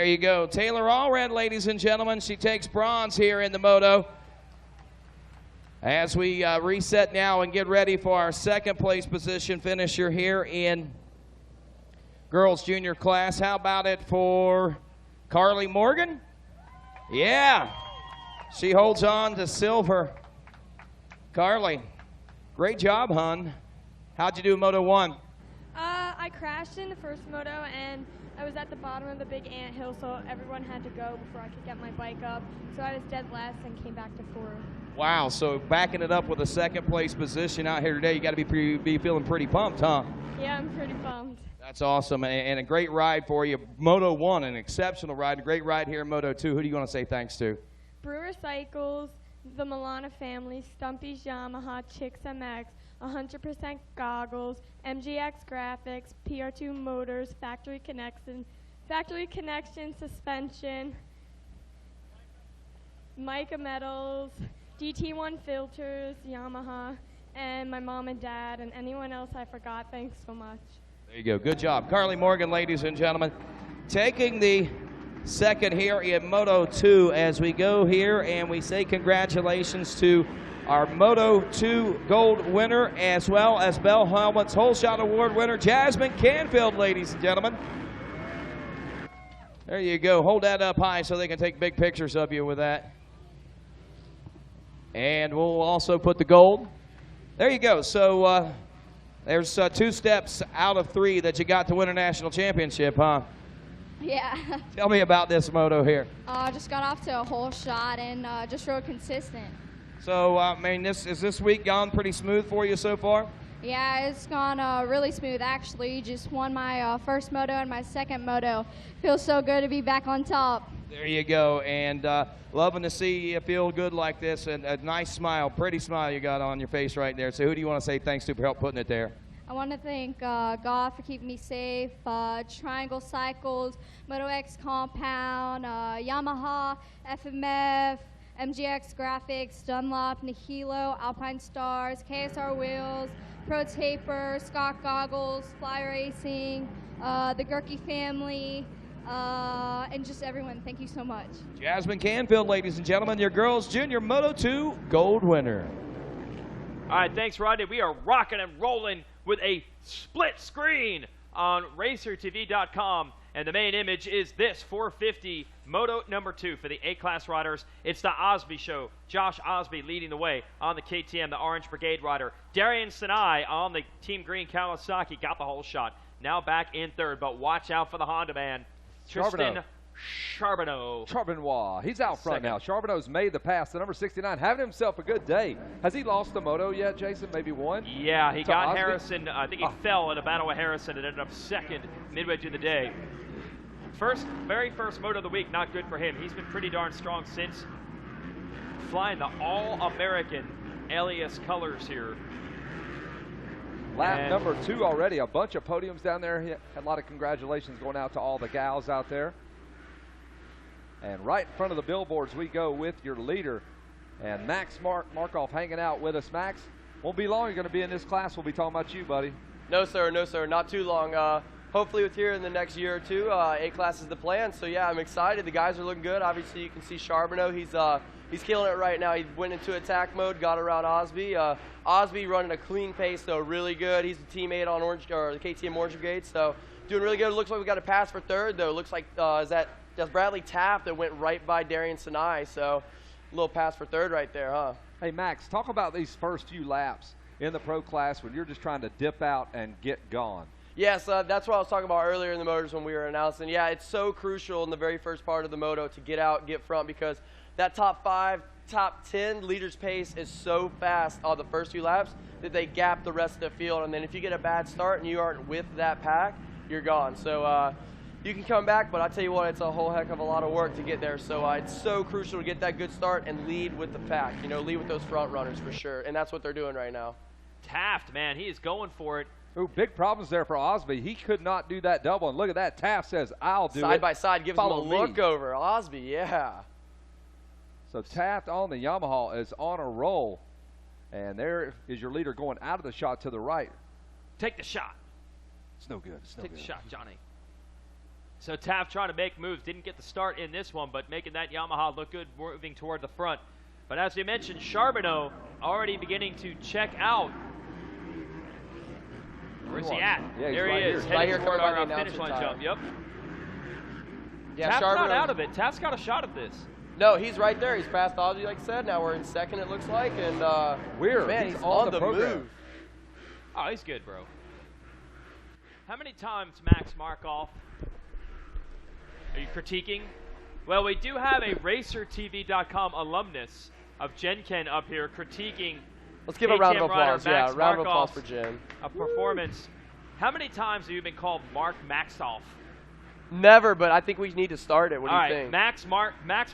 you go. Taylor Allred, ladies and gentlemen. She takes bronze here in the Moto. As we reset now and get ready for our second place position finisher here in girls junior class. How about it for Carly Morgan? Yeah, she holds on to silver. Carly, great job, hon. How'd you do in Moto 1? I crashed in the first moto, and I was at the bottom of the big anthill, so everyone had to go before I could get my bike up. So I was dead last and came back to 4th. Wow, so backing it up with a second place position out here today, you got to be feeling pretty pumped, huh? Yeah, I'm pretty pumped. That's awesome, and a great ride for you. Moto 1, an exceptional ride, a great ride here in Moto 2. Who do you want to say thanks to? Brewer Cycles, the Milana family, Stumpy's Yamaha, Chicks MX, 100% Goggles, MGX Graphics, PR2 Motors, Factory Connection Suspension, Mica Metals, DT1 Filters, Yamaha, and my mom and dad, and anyone else I forgot. Thanks so much. There you go. Good job. Carly Morgan, ladies and gentlemen, taking the second here in Moto 2 as we go here, and we say congratulations to our Moto 2 gold winner, as well as Bell Helmets Whole Shot Award winner, Jasmine Canfield, ladies and gentlemen. There you go. Hold that up high so they can take big pictures of you with that. And we'll also put the gold. There you go. So there's 2 steps out of 3 that you got to win a national championship, huh? Yeah. Tell me about this moto here. Just got off to a whole shot and just rode consistent. So, I mean, is this week gone pretty smooth for you so far? Yeah, it's gone really smooth, actually. Just won my first moto and my second moto. Feels so good to be back on top. There you go, and loving to see you feel good like this, and a nice smile, pretty smile you got on your face right there. So who do you want to say thanks to for help putting it there? I want to thank God for keeping me safe, Triangle Cycles, Moto X Compound, Yamaha, FMF, MGX Graphics, Dunlop, Nihilo, Alpine Stars, KSR Wheels, Pro Taper, Scott Goggles, Fly Racing, the Gerke family, and just everyone. Thank you so much. Jasmine Canfield, ladies and gentlemen, your girls junior Moto 2 gold winner. All right, thanks, Rodney. We are rocking and rolling with a split screen on RacerTV.com. And the main image is this 450 Moto number 2 for the A-Class riders. It's the Osby show. Josh Osby leading the way on the KTM, the Orange Brigade rider. Darian Sinai on the Team Green Kawasaki got the whole shot. Now back in 3rd, but watch out for the Honda man. Tristan Charbonneau. He's out front now. Charbonneau's made the pass. The number 69 having himself a good day. Has he lost the moto yet, Jason? Maybe one? Yeah, he got Osby? Harrison. I think he fell in a battle with Harrison and ended up 2nd midway through the day. Very first moto of the week, not good for him. He's been pretty darn strong since flying the All-American alias colors here. Lap number 2 already. A bunch of podiums down there. He had a lot of congratulations going out to all the gals out there. And right in front of the billboards we go with your leader. And Max Markov hanging out with us. Max, won't be long you're going to be in this class. We'll be talking about you, buddy. No, sir. No, sir. Not too long. Hopefully with here in the next year or 2, A-Class is the plan. So, yeah, I'm excited. The guys are looking good. Obviously, you can see Charbonneau. He's killing it right now. He went into attack mode, got around Osby. Osby running a clean pace, though, really good. He's a teammate on the KTM Orange Brigade, so doing really good. Looks like we got a pass for 3rd, though. Looks like that's Bradley Taff that went right by Darian Sinai. So a little pass for 3rd right there, huh? Hey, Max, talk about these first few laps in the pro class when you're just trying to dip out and get gone. Yes, that's what I was talking about earlier in the motors when we were announcing. Yeah, it's so crucial in the very first part of the moto to get out, get front, because that top 5, top 10 leaders pace is so fast on the first few laps that they gap the rest of the field. And then if you get a bad start and you aren't with that pack, you're gone. So you can come back, but I tell you what, it's a whole heck of a lot of work to get there. So it's so crucial to get that good start and lead with the pack. You know, lead with those front runners for sure. And that's what they're doing right now. Taft, man, he is going for it. Ooh, big problems there for Osby. He could not do that double. And look at that. Taft says, I'll do it. Side by side gives him a Follow look me. over. Osby, yeah. So Taft on the Yamaha is on a roll. And there is your leader going out of the shot to the right. Take the shot. It's no good. It's no Take good. the shot, Johnny. So Taff trying to make moves. Didn't get the start in this one, but making that Yamaha look good, moving toward the front. But as we mentioned, Charbonneau already beginning to check out. Where's he at? Yeah, there right he is, here. Right heading here toward coming by our the finish line announcement jump. Yep. Yeah, Taff's not Charbonneau. out of it. Taff's got a shot at this. No, he's right there. He's past Ozzy, like I said. Now we're in second, it looks like. And, Weird. man, He's he's on on the the program. move. Oh, he's good, bro. How many times, Max Markoff, are you critiquing? Well, we do have a RacerTV.com alumnus of Gen Ken up here critiquing. Let's give a round of KTM rider applause. Yeah, Max round of applause Markoff's for Jim. A performance. How many times have you been called Mark Maxoff? Never, but I think we need to start it. What do All you right, think? Max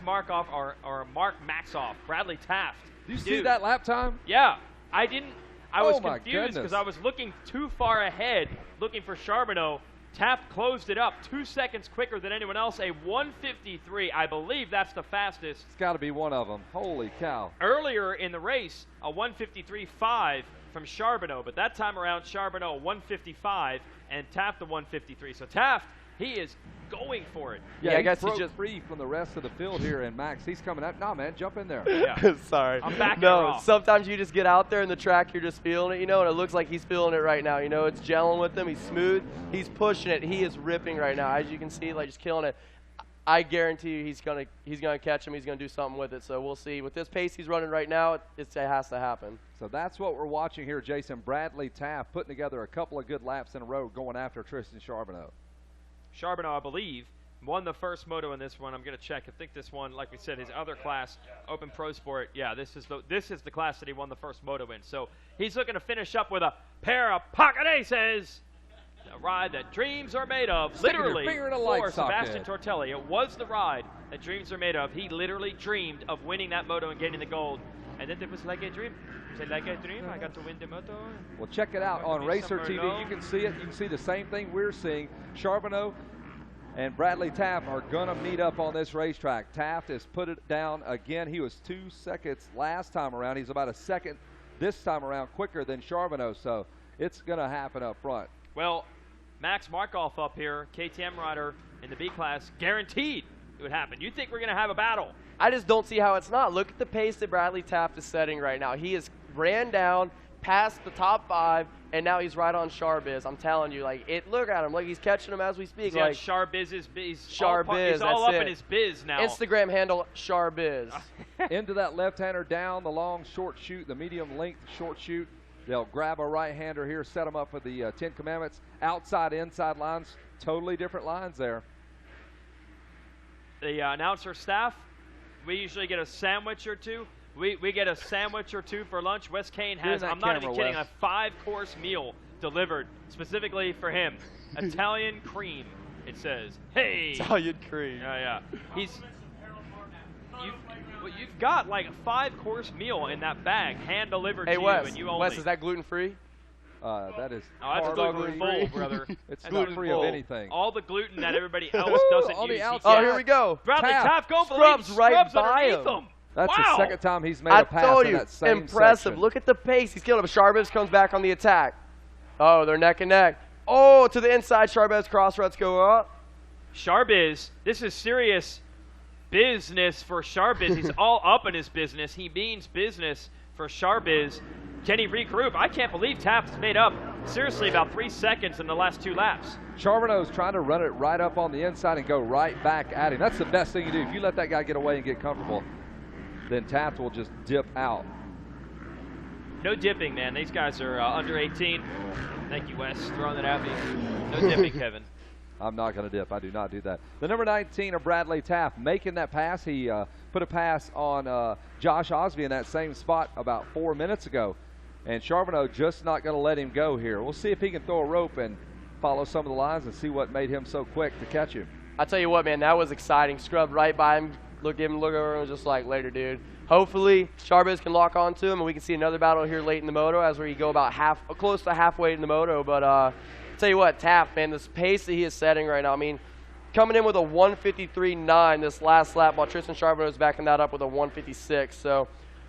Markoff or Mark Maxoff, Bradley Taft. Do you see Dude, that lap time? Yeah, I didn't. I was Oh, my confused because goodness. I was looking too far ahead, looking for Charbonneau. Taft closed it up 2 seconds quicker than anyone else. A 1:53, I believe that's the fastest. It's got to be one of them. Holy cow. Earlier in the race, a 1:53.5 from Charbonneau, but that time around, Charbonneau 1:55 and Taft a 1:53. So Taft, he is going for it. Yeah, I he guess he broke just- free from the rest of the field here, and Max, he's coming out. Nah, man, jump in there. Yeah. Sorry. I'm backing her No, off. sometimes you just get out there in the track, you're just feeling it, you know, and it looks like he's feeling it right now. You know, it's gelling with him. He's smooth. He's pushing it. He is ripping right now. As you can see, like just killing it. I guarantee you he's gonna catch him. He's gonna do something with it. So we'll see. With this pace he's running right now, it has to happen. So that's what we're watching here, Jason. Bradley Taft putting together a couple of good laps in a row going after Tristan Charbonneau. Charbonneau, I believe, won the first moto in this one. I'm going to check. I think this one, like we said, his other class, Open Pro Sport. Yeah, this is the class that he won the first moto in. So he's looking to finish up with a pair of pocket aces. A ride that dreams are made of, Sticking your literally, finger in a light for Sebastian socket. Tortelli. It was the ride that dreams are made of. He literally dreamed of winning that moto and getting the gold. And then it was like a dream. It was like a dream. I got to win the moto. Well, check it out on Be Racer somewhere TV. low. You can see it. You can see the same thing we're seeing. Charbonneau and Bradley Taft are going to meet up on this racetrack. Taft has put it down again. He was 2 seconds last time around. He's about a second this time around quicker than Charbonneau, so it's going to happen up front. Well, Max Markoff up here, KTM rider in the B class, guaranteed it would happen. You think we're going to have a battle? I just don't see how it's not. Look at the pace that Bradley Taft is setting right now. He has ran down past the top 5, and now he's right on Charbiz. I'm telling you, like look at him, like he's catching him as we speak. He's got Like Charbiz's biz. Charbiz, He's all that's up it. in his biz now. Instagram handle Charbiz. Into that left-hander down the long short chute, the medium length short chute. They'll grab a right-hander here, set them up for the 10 Commandments. Outside, inside lines, totally different lines there. The announcer staff, we usually get a sandwich or two. We get a sandwich or two for lunch. Wes Kane has, that I'm not even camera, kidding, Wes. a 5-course meal delivered specifically for him. Italian cream, it says. Hey! Italian cream. Yeah. You've got like a 5-course meal in that bag, hand delivered Hey to Wes, you, and you only. Wes, is that gluten free? That is Oh, that's hard-free. gluten full, brother. It's That's not gluten free full. of anything. All the gluten that everybody else doesn't on the use. he outside. Oh, gets. here we go. Bradley Taft. Taft going for Scrubs the lead. right Scrubs by underneath him. him. That's wow. the second time he's made I a pass told in you, that same impressive. section. Look at the pace. He's killing him. Charbiz comes back on the attack. Oh, they're neck and neck. Oh, to the inside. Charbiz crossroads go up. Charbiz, this is serious business for Charbiz. He's all up in his business. He means business for Charbiz. Can he regroup? I can't believe Taft's made up, seriously, about 3 seconds in the last 2 laps. Charbonneau's trying to run it right up on the inside and go right back at him. That's the best thing you do. If you let that guy get away and get comfortable, then Taft will just dip out. No dipping, man. These guys are under 18. Thank you, Wes, throwing that at me. No dipping, Kevin. I'm not going to dip. I do not do that. The number 19 of Bradley Taft making that pass. He put a pass on Josh Osby in that same spot about 4 minutes ago. And Charbonneau just not going to let him go here. We'll see if he can throw a rope and follow some of the lines and see what made him so quick to catch him. I tell you what, man, that was exciting. Scrubbed right by him. Look over and was just like, later, dude. Hopefully, Charbiz can lock on to him, and we can see another battle here late in the moto as we go about close to halfway in the moto. But I'll tell you what, Taft, man, this pace that he is setting right now, I mean, coming in with a 153.9 this last lap while Tristan Charbonneau is backing that up with a 156. So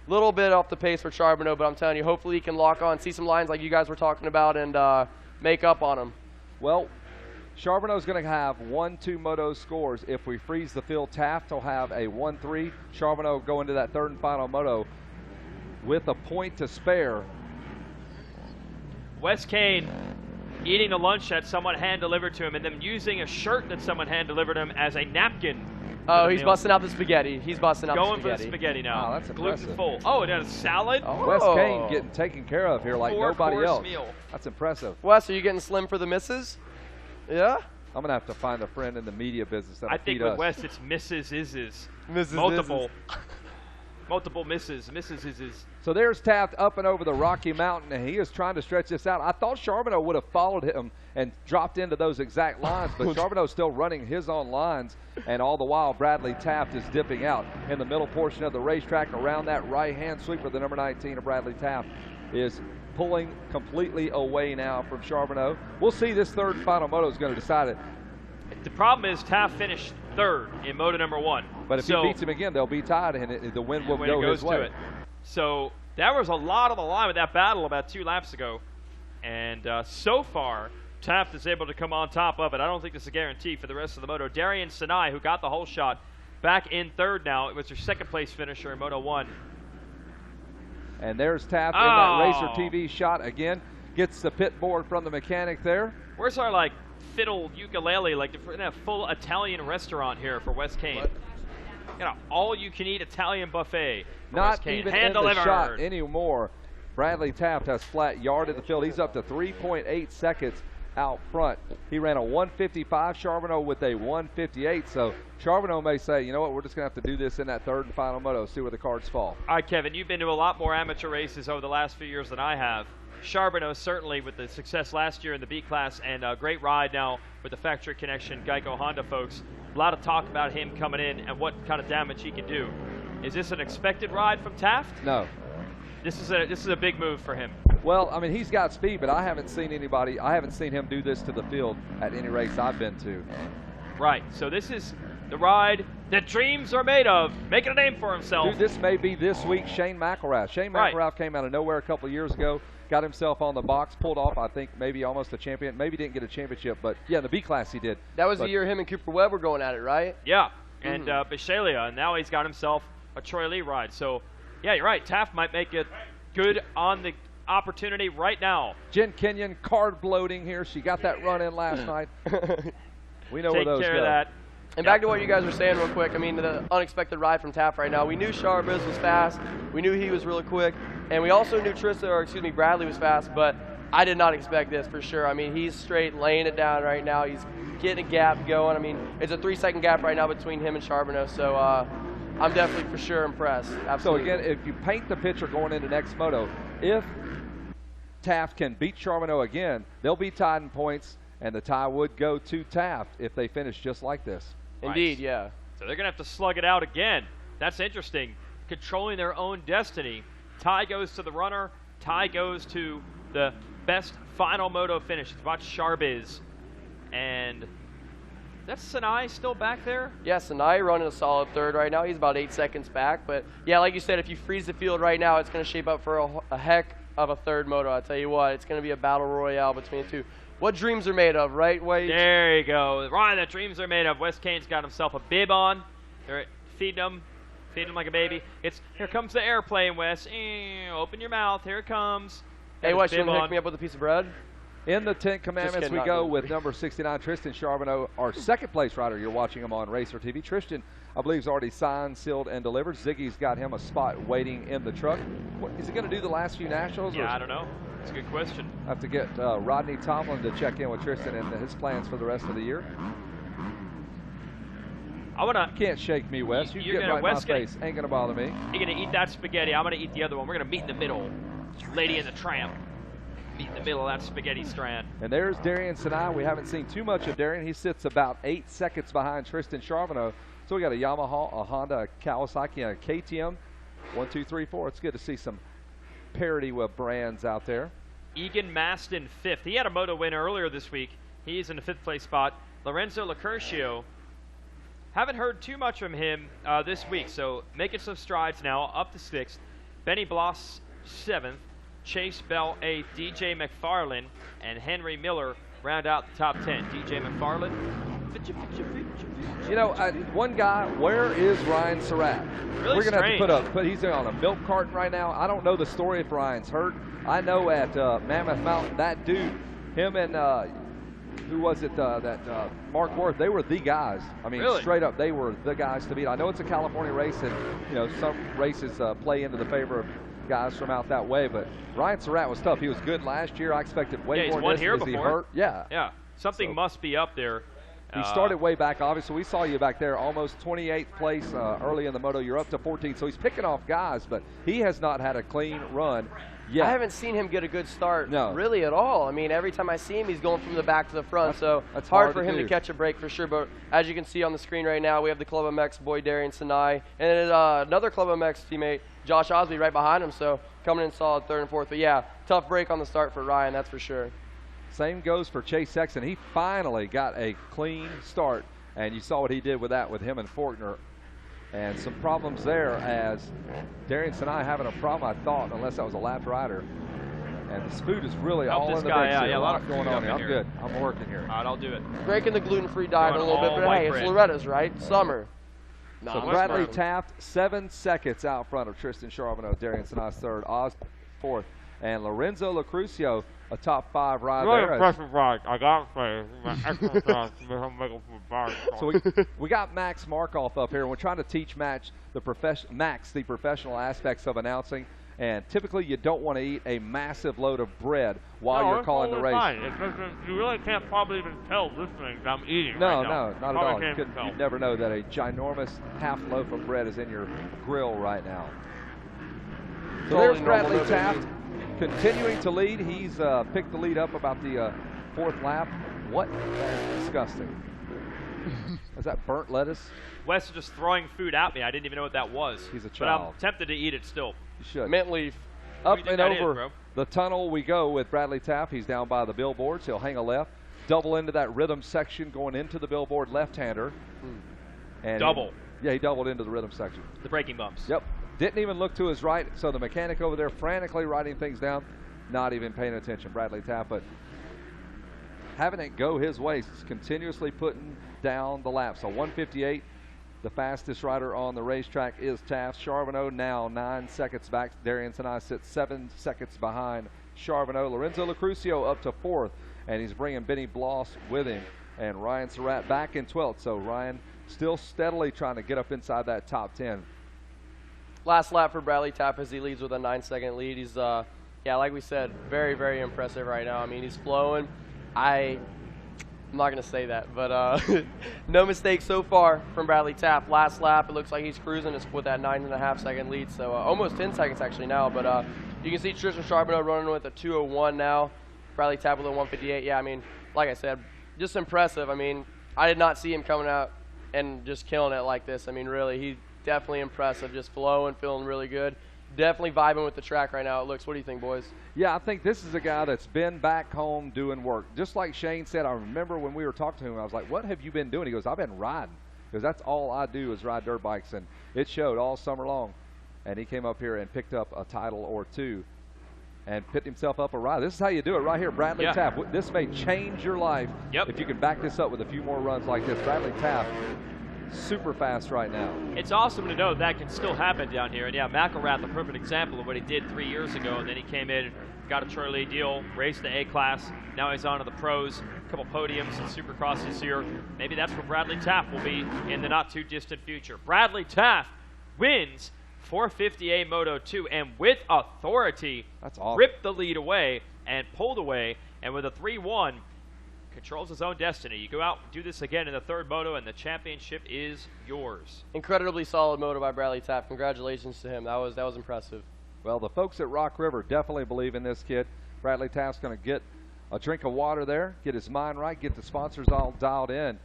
a little bit off the pace for Charbonneau, but I'm telling you, hopefully he can lock on, see some lines like you guys were talking about, and make up on him. Well, Charbonneau's going to have 1-2 moto scores. If we freeze the field, Taft will have a 1-3. Charbonneau go into that third and final moto with a point to spare. Wes Kane eating the lunch that someone hand-delivered to him and then using a shirt that someone hand-delivered him as a napkin. Oh, he's busting out the spaghetti. He's busting out the spaghetti. Going for the spaghetti now. Wow, that's impressive. Gluten-full. Oh, and then a salad? Oh. Wes Kane getting taken care of here like nobody Four-course else. meal. That's impressive. Wes, are you getting slim for the misses? Yeah? I'm going to have to find a friend in the media business that'll I think feed with us. Wes, it's Mrs. Is's. Mrs. Multiple. Multiple misses. Mrs. Is's. So there's Taft up and over the Rocky Mountain, and he is trying to stretch this out. I thought Charbonneau would have followed him and dropped into those exact lines, but Charbonneau's still running his own lines, and all the while Bradley Taft is dipping out in the middle portion of the racetrack around that right-hand sweeper. The number 19 of Bradley Taft is pulling completely away now from Charbonneau. We'll see. This third and final moto is going to decide it. The problem is Taft finished third in moto number 1. But if he beats him again, they'll be tied, and the win will go his way. So that was a lot on the line with that battle about 2 laps ago. And so far, Taft is able to come on top of it. I don't think this is a guarantee for the rest of the moto. Darian Sinai, who got the whole shot, back in third now. It was her second place finisher in moto 1. And there's Taft in that RacerTV shot again. Gets the pit board from the mechanic there. Where's our, like, fiddle ukulele, like a full Italian restaurant here for Wes Kane? What? You know, all-you-can-eat Italian buffet for Not Wes Kane. even Hand in the delivered. shot anymore. Bradley Taft has flat yarded the field. He's up to 3.8 seconds out front. He ran a 1:55. Charbonneau with a 1:58. So Charbonneau may say, you know what, we're just going to have to do this in that third and final moto, see where the cards fall. All right, Kevin, you've been to a lot more amateur races over the last few years than I have. Charbonneau certainly with the success last year in the B class and a great ride now with the factory connection Geico Honda folks. A lot of talk about him coming in and what kind of damage he can do. Is this an expected ride from Taft? No. This is a big move for him. Well, I mean, he's got speed, but I haven't seen him do this to the field at any race I've been to. Right, so this is the ride that dreams are made of, making a name for himself. Dude, this may be this week's Shane McElrath. Shane McElrath came out of nowhere a couple of years ago, got himself on the box, pulled off, I think, maybe almost a champion. Maybe didn't get a championship, but yeah, in the B class he did. That was the year him and Cooper Webb were going at it, right? Yeah, and Bishalia, and now he's got himself a Troy Lee ride. So, yeah, you're right. Taft might make it good on the opportunity right now. Jen Kenyon card bloating here. She got that run in last night. We know where those Take care go. of that. And back to what you guys were saying real quick, I mean, the unexpected ride from Taft right now. We knew Charbonneau was fast. We knew he was really quick. And we also knew Bradley was fast, but I did not expect this for sure. I mean, he's straight laying it down right now. He's getting a gap going. I mean, it's a 3-second gap right now between him and Charbonneau. So I'm definitely for sure impressed. Absolutely. So again, if you paint the picture going into next moto, if Taft can beat Charbonneau again, they'll be tied in points, and the tie would go to Taft if they finish just like this. Indeed, yeah. So they're going to have to slug it out again. That's interesting. Controlling their own destiny. Tie goes to the runner. Tie goes to the best final moto finish. It's about Charbiz. And that's Sinai still back there? Yeah, Sinai running a solid third right now. He's about 8 seconds back. But, yeah, like you said, if you freeze the field right now, it's going to shape up for a heck of a third moto. I'll tell you what, it's going to be a battle royale between the two. What dreams are made of, right, Wade? There you go. The ride that dreams are made of. Wes Kane's got himself a bib on. They're feeding him like a baby. Here comes the airplane, Wes. Open your mouth. Here it comes. Hey, Wes, you want to hook me up with a piece of bread? In the 10 Commandments, we go with number 69, Tristan Charbonneau, our second-place rider. You're watching him on RacerTV. Tristan, I believe, is already signed, sealed, and delivered. Ziggy's got him a spot waiting in the truck. Is he going to do the last few Nationals? Yeah, I don't know. It's a good question. I have to get Rodney Tomlin to check in with Tristan and his plans for the rest of the year. You can't shake me, Wes. You get right in my face. Ain't going to bother me. You're going to eat that spaghetti. I'm going to eat the other one. We're going to meet in the middle. Lady and the Tramp. Meet in the middle of that spaghetti strand. And there's Darian Sinai. We haven't seen too much of Darian. He sits about 8 seconds behind Tristan Charbonneau. So we got a Yamaha, a Honda, a Kawasaki, and a KTM. 1, 2, 3, 4. It's good to see some parity with brands out there. Egan Maston, 5th. He had a moto win earlier this week. He's in the 5th place spot. Lorenzo Lacurcio. Haven't heard too much from him this week, so making some strides now, up to 6th. Benny Bloss, 7th. Chase Bell, 8th. DJ McFarlane and Henry Miller round out the top 10. DJ McFarland. You know, one guy, where is Ryan Surratt? Really We're going to have to strange. put he's on a milk carton right now. I don't know the story if Ryan's hurt. I know at Mammoth Mountain, that dude, him and who was it, Mark Worth, they were the guys. I mean, Really? straight up, they were the guys to beat. I know it's a California race, and, you know, some races play into the favor of guys from out that way, but Ryan Surratt was tough. He was good last year. I expected way Yeah, he's more won than this. here Is he before. hurt? Yeah. Yeah, something So- must be up there. He started way back, obviously. We saw you back there, almost 28th place early in the moto. You're up to 14, so he's picking off guys, but he has not had a clean run yet. I haven't seen him get a good start No. really at all. I mean, every time I see him, he's going from the back to the front, so that's hard hard for to him do. to catch a break for sure. But as you can see on the screen right now, we have the Club MX boy, Darian Sinai, and then, another Club MX teammate, Josh Osby, right behind him, so coming in solid third and fourth. But yeah, tough break on the start for Ryan, that's for sure. Same goes for Chase Sexton. He finally got a clean start, and you saw what he did with that with him and Fortner. And some problems there as Darian Sinai having a problem, I thought, unless that was a lap rider. And this food is really Help all this in the guy mix out. here. Yeah, a lot going food on up here. in I'm here. good. I'm working here. All right, I'll do it. Breaking the gluten-free diet a Going little bit, all but white hey, bread. it's Loretta's, right? Summer. So No, Bradley it's Taft, 7 seconds out front of Tristan Charbonneau. Darian Sinai's third, Oz fourth, and Lorenzo Lacrucio, a top 5 ride there. I got So we got Max Markoff up here, and we're trying to teach Max the professional aspects of announcing. And typically, you don't want to eat a massive load of bread while you're calling the race. You really can't probably even tell listening that I'm eating No, right now. no, not at Probably all. can't even tell. You'd never know that a ginormous half loaf of bread is in your grill right now. So Totally there's Bradley normal, Taft continuing to lead. He's picked the lead up about the 4th lap. What? That is disgusting. Is that burnt lettuce? Wes is just throwing food at me. I didn't even know what that was. He's a But I'm child. tempted to eat it still. You should. mint leaf. Up What do you think and that is, over bro? the tunnel we go with Bradley Taft. He's down by the billboards. He'll hang a left, double into that rhythm section going into the billboard left-hander. And Double. He doubled into the rhythm section. The braking bumps. Yep. Didn't even look to his right, so the mechanic over there frantically writing things down, not even paying attention. Bradley Taft, but having it go his way, he's continuously putting down the lap. So 158, the fastest rider on the racetrack is Taft. Charbonneau now 9 seconds back. Darian Sinai sits 7 seconds behind Charbonneau. Lorenzo Lacrucio up to 4th, and he's bringing Benny Bloss with him. And Ryan Surratt back in 12th. So Ryan still steadily trying to get up inside that top 10. Last lap for Bradley Taft as he leads with a 9-second lead. He's, yeah, like we said, very, very impressive right now. I mean, he's flowing. I'm not going to say that, but no mistakes so far from Bradley Taft. Last lap, it looks like he's cruising with that 9.5-second lead, so almost 10 seconds actually now. But you can see Tristan Charbonneau running with a 2:01 now. Bradley Taft with a 1:58. Yeah, I mean, like I said, just impressive. I mean, I did not see him coming out and just killing it like this. I mean, really, he definitely impressive, just flowing, feeling really good. Definitely vibing with the track right now, it looks. What do you think, boys? Yeah, I think this is a guy that's been back home doing work. Just like Shane said, I remember when we were talking to him, I was like, what have you been doing? He goes, I've been riding. Because that's all I do is ride dirt bikes, and it showed all summer long. And he came up here and picked up a title or two and picked himself up a ride. This is how you do it right here, Bradley Yeah. Taft. This may change your life if you can back this up with a few more runs like this. Bradley Taft, super fast right now. It's awesome to know that can still happen down here. And yeah, McElrath, the perfect example of what he did 3 years ago. And then he came in, got a Charlie deal, raced the A-Class. Now he's on to the pros, a couple podiums and Supercross this year. Maybe that's where Bradley Taft will be in the not-too-distant future. Bradley Taft wins 450A Moto 2, and with authority, that's awesome. Ripped the lead away and pulled away. And with a 3-1, controls his own destiny. You go out and do this again in the 3rd moto, and the championship is yours. Incredibly solid moto by Bradley Taft. Congratulations to him. That was impressive. Well, the folks at Rock River definitely believe in this kid. Bradley Taft's going to get a drink of water there, get his mind right, get the sponsors all dialed in.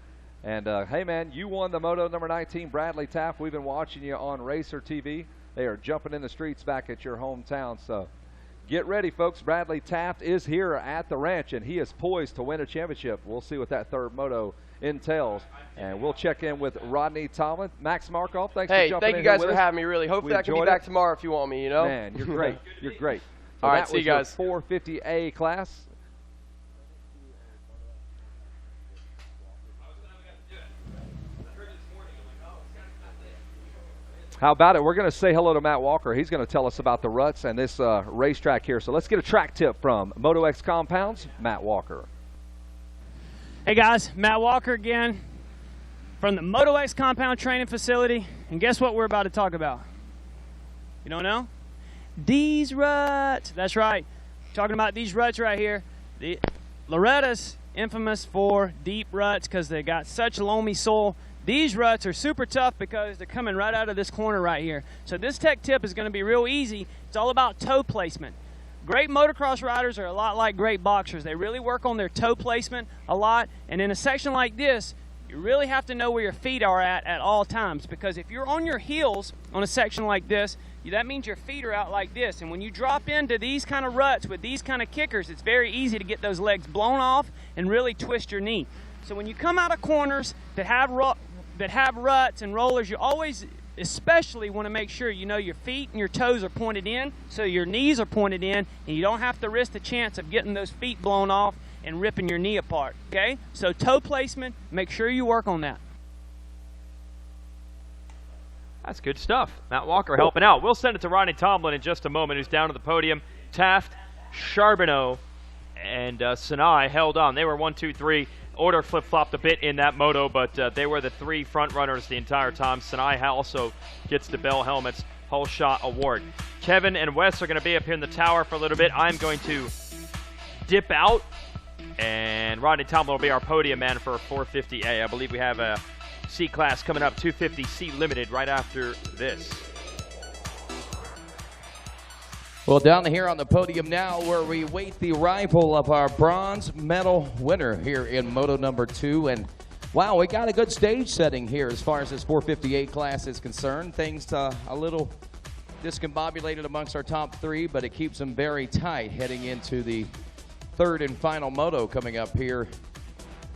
And, hey, man, you won the Moto number 19, Bradley Taft. We've been watching you on RacerTV. They are jumping in the streets back at your hometown, so get ready, folks. Bradley Taft is here at the ranch, and he is poised to win a championship. We'll see what that 3rd moto entails, and we'll check in with Rodney Tomlin. Max Markoff, thanks for jumping in. Hey, thank you guys here for with us. having me, really. Hopefully I can be enjoyed back it. tomorrow if you want me, you know? Man, you're great. You're great. So All right, that see was you guys. your 450A class. How about it? We're going to say hello to Matt Walker. He's going to tell us about the ruts and this racetrack here. So let's get a track tip from Moto X Compounds, Matt Walker. Hey guys, Matt Walker again from the Moto X Compound Training Facility. And guess what we're about to talk about? You don't know? These ruts. That's right. Talking about these ruts right here. Loretta's infamous for deep ruts because they got such loamy soil. These ruts are super tough because they're coming right out of this corner right here. So this tech tip is going to be real easy. It's all about toe placement. Great motocross riders are a lot like great boxers. They really work on their toe placement a lot. And in a section like this, you really have to know where your feet are at all times, because if you're on your heels on a section like this, that means your feet are out like this. And when you drop into these kind of ruts with these kind of kickers, it's very easy to get those legs blown off and really twist your knee. So when you come out of corners that have ruts and rollers, you always especially want to make sure you know your feet and your toes are pointed in, so your knees are pointed in, and you don't have to risk the chance of getting those feet blown off and ripping your knee apart, okay? So toe placement, make sure you work on that. That's good stuff. Matt Walker helping out. We'll send it to Ronnie Tomlin in just a moment, who's down at the podium. Taft, Charbonneau, and Sinai held on. They were 1, 2, 3. Order flip-flopped a bit in that moto, but they were the 3 front runners the entire time. Sinai also gets the Bell Helmets Whole Shot Award. Kevin and Wes are going to be up here in the tower for a little bit. I'm going to dip out, and Rodney Tomlin will be our podium man for 450A. I believe we have a C-Class coming up, 250C Limited, right after this. Well, down here on the podium now, where we wait the arrival of our bronze medal winner here in Moto number 2. And wow, we got a good stage setting here as far as this 458 class is concerned. Things a little discombobulated amongst our top 3, but it keeps them very tight heading into the 3rd and final moto coming up here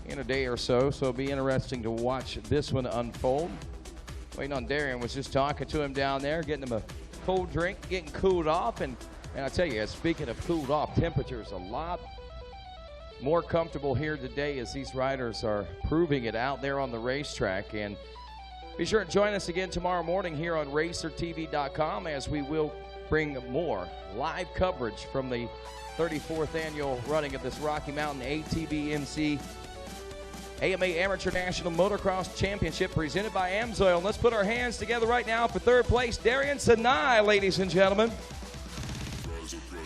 in a day or so. So it'll be interesting to watch this one unfold. Waiting on Darian, was just talking to him down there, getting him a cold drink, getting cooled off, and I tell you, speaking of cooled off, temperatures a lot more comfortable here today as these riders are proving it out there on the racetrack. And be sure to join us again tomorrow morning here on RacerTV.com, as we will bring more live coverage from the 34th annual running of this Rocky Mountain ATV-MC AMA Amateur National Motocross Championship presented by Amsoil. And let's put our hands together right now for 3rd place, Darian Sinai, ladies and gentlemen.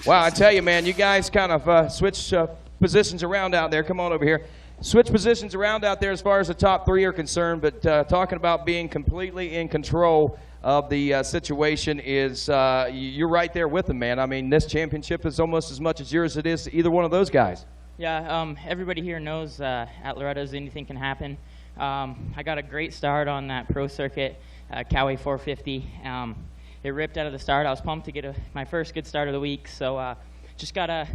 Wow, I tell you, man, you guys kind of switch positions around out there. Come on over here. Switch positions around out there as far as the top 3 are concerned, but talking about being completely in control of the situation is you're right there with them, man. I mean, this championship is almost as much as yours as it is to either one of those guys. Yeah, everybody here knows at Loretta's anything can happen. I got a great start on that pro circuit, Cowway 450. It ripped out of the start. I was pumped to get my first good start of the week, so just got to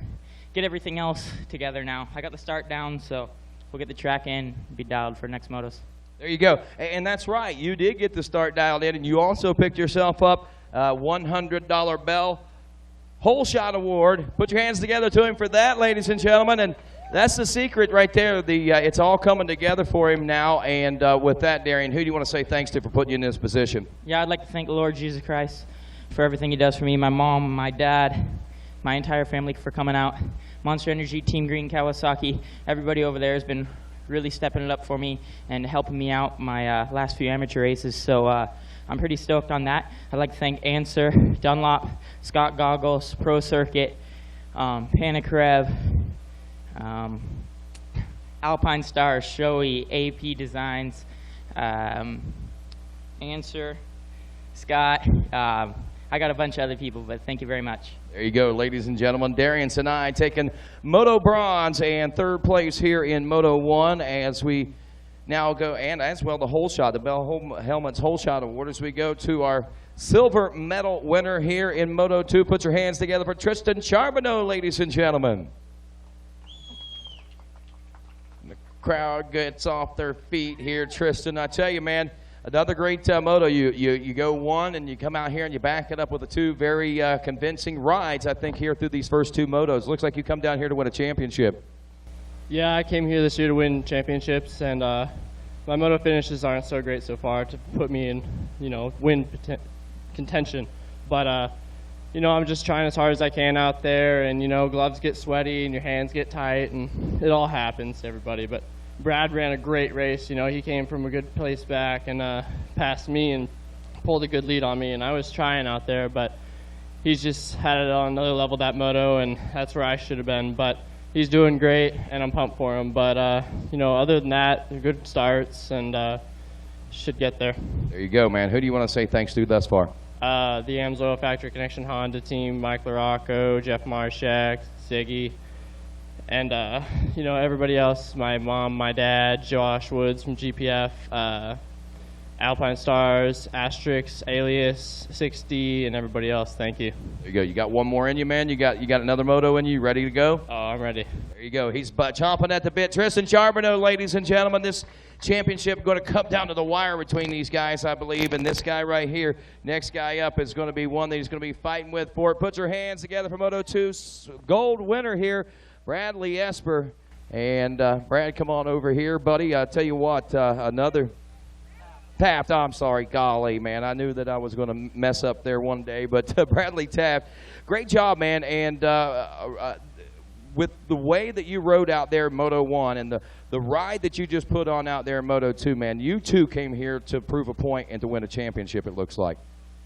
get everything else together now. I got the start down, so we'll get the track in, be dialed for next motos. There you go. And that's right. You did get the start dialed in, and you also picked yourself up a $100 Bell Whole Shot Award. Put your hands together to him for that, ladies and gentlemen. And that's the secret right there. It's all coming together for him now. And with that, Darian, who do you want to say thanks to for putting you in this position? Yeah, I'd like to thank the Lord Jesus Christ for everything he does for me, my mom, my dad, my entire family for coming out, Monster Energy, Team Green, Kawasaki. Everybody over there has been really stepping it up for me and helping me out my last few amateur races. So I'm pretty stoked on that. I'd like to thank Answer, Dunlop, Scott Goggles, Pro Circuit, Panic Rev, Alpine Stars, Shoei, AP Designs, Answer, Scott. I got a bunch of other people, but thank you very much. There you go, ladies and gentlemen. Darian Sinai taking Moto Bronze and 3rd place here in Moto 1 as we now go, and as well the Whole Shot, the Bell Helmets Whole Shot Award, as we go to our silver medal winner here in Moto 2. Put your hands together for Tristan Charbonneau, ladies and gentlemen. The crowd gets off their feet here. Tristan, I tell you, man, another great moto. You go 1 and you come out here and you back it up with 2 very convincing rides, I think, here through these first 2 motos. Looks like you come down here to win a championship. Yeah, I came here this year to win championships, and my moto finishes aren't so great so far to put me in, win contention. But, you know, I'm just trying as hard as I can out there, and, you know, gloves get sweaty and your hands get tight, and it all happens to everybody. But Brad ran a great race. You know, he came from a good place back and passed me and pulled a good lead on me, and I was trying out there, but he's just had it on another level, that moto, and that's where I should have been. But he's doing great, and I'm pumped for him. But, you know, other than that, good starts, and should get there. There you go, man. Who do you want to say thanks to thus far? The Amsoil Factory Connection Honda team, Mike LaRocco, Jeff Marshak, Ziggy, and, you know, everybody else, my mom, my dad, Josh Woods from GPF, Alpine Stars, Asterix, Alias, 60, and everybody else. Thank you. There you go. You got one more in you, man. You got another moto in you. Ready to go? Oh, I'm ready. There you go. He's chomping at the bit. Tristan Charbonneau, ladies and gentlemen. This championship going to come down to the wire between these guys, I believe. And this guy right here, next guy up, is going to be one that he's going to be fighting with for it. Put your hands together for Moto 2's gold winner here, Bradley Esper. And Brad, come on over here, buddy. I tell you what, another Taft. Oh, I'm sorry. Golly, man. I knew that I was going to mess up there one day. But Bradley Taft, great job, man. And with the way that you rode out there in Moto 1 and the ride that you just put on out there in Moto 2, man, you too came here to prove a point and to win a championship, it looks like.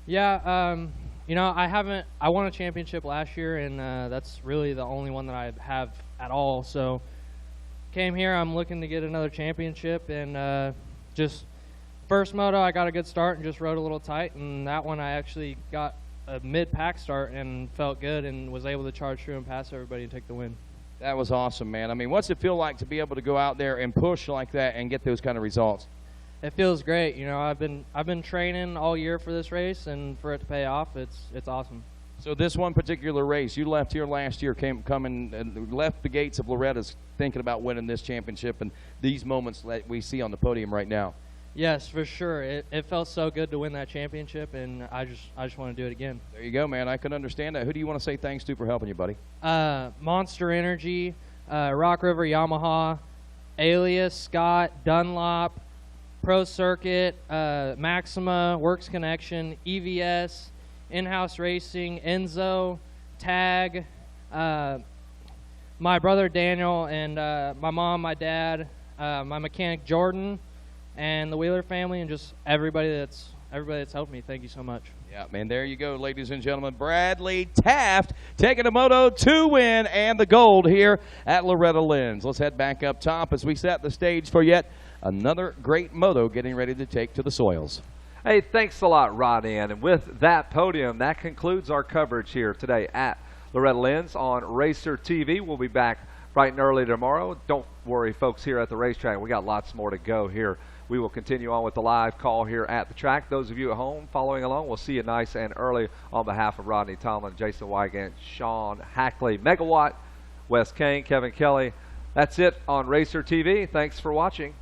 Yeah, you know, I won a championship last year, and that's really the only one that I have at all. So came here, I'm looking to get another championship, and just first moto, I got a good start and just rode a little tight, and that one I actually got a mid-pack start and felt good and was able to charge through and pass everybody and take the win. That was awesome, man. I mean, what's it feel like to be able to go out there and push like that and get those kind of results? It feels great. You know, I've been training all year for this race, and for it to pay off, it's awesome. So this one particular race, you left here last year, coming and left the gates of Loretta's thinking about winning this championship and these moments that we see on the podium right now. Yes, for sure. It felt so good to win that championship, and I just want to do it again. There you go, man. I can understand that. Who do you want to say thanks to for helping you, buddy? Monster Energy, Rock River Yamaha, Alias, Scott, Dunlop, Pro Circuit, Maxima, Works Connection, EVS, In-House Racing, Enzo, Tag, my brother Daniel, and my mom, my dad, my mechanic Jordan, and the Wheeler family, and just everybody that's helped me. Thank you so much. Yeah, man, there you go, ladies and gentlemen. Bradley Taft taking a Moto 2 win and the gold here at Loretta Lynn's. Let's head back up top as we set the stage for yet another great moto getting ready to take to the soils. Hey, thanks a lot, Rodney. And with that podium, that concludes our coverage here today at Loretta Lynn's on Racer TV. We'll be back bright and early tomorrow. Don't worry, folks, here at the racetrack. We got lots more to go here. We will continue on with the live call here at the track. Those of you at home following along, we'll see you nice and early on behalf of Rodney Tomlin, Jason Wygant, Sean Hackley, Megawatt, Wes Kane, Kevin Kelly. That's it on Racer TV. Thanks for watching.